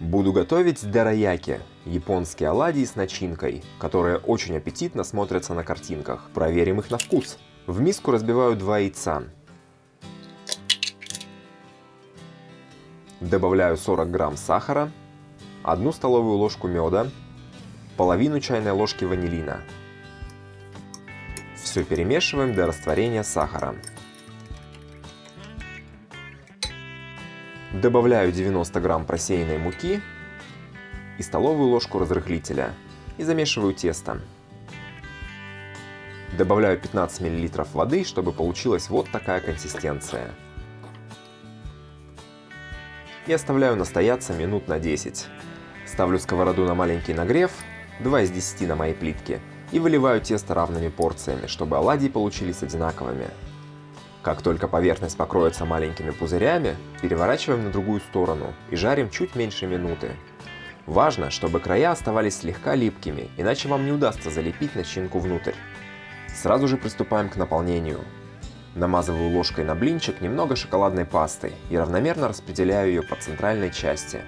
Буду готовить дораяки – японские оладьи с начинкой, которые очень аппетитно смотрятся на картинках. Проверим их на вкус. В миску разбиваю 2 яйца. Добавляю 40 грамм сахара, 1 столовую ложку меда, половину чайной ложки ванилина. Все перемешиваем до растворения сахара. Добавляю 90 грамм просеянной муки и столовую ложку разрыхлителя и замешиваю тесто. Добавляю 15 мл воды, чтобы получилась вот такая консистенция. И оставляю настояться минут на 10. Ставлю сковороду на маленький нагрев, 2 из 10 на моей плитке, и выливаю тесто равными порциями, чтобы оладьи получились одинаковыми. Как только поверхность покроется маленькими пузырями, переворачиваем на другую сторону и жарим чуть меньше минуты. Важно, чтобы края оставались слегка липкими, иначе вам не удастся залепить начинку внутрь. Сразу же приступаем к наполнению. Намазываю ложкой на блинчик немного шоколадной пастой и равномерно распределяю ее по центральной части.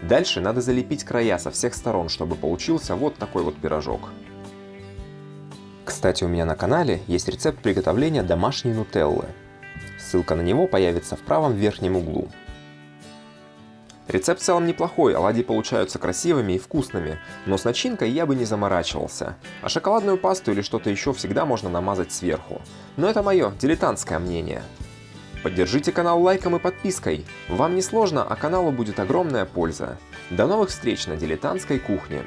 Дальше надо залепить края со всех сторон, чтобы получился вот такой вот пирожок. Кстати, у меня на канале есть рецепт приготовления домашней нутеллы. Ссылка на него появится в правом верхнем углу. Рецепт в целом неплохой, оладьи получаются красивыми и вкусными, но с начинкой я бы не заморачивался. А шоколадную пасту или что-то еще всегда можно намазать сверху. Но это мое дилетантское мнение. Поддержите канал лайком и подпиской. Вам не сложно, а каналу будет огромная польза. До новых встреч на дилетантской кухне.